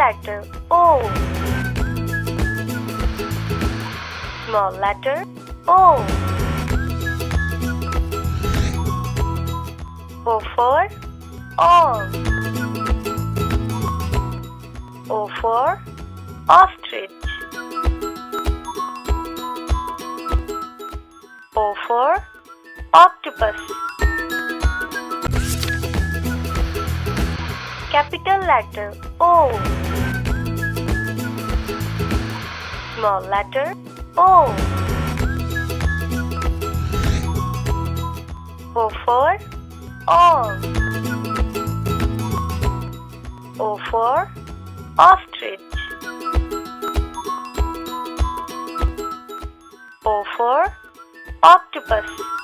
letter O. Small letter O. O for all. O for ostrich. O for octopus. Capital letter O. Small letter O. O for all. O for ostrich. O for octopus.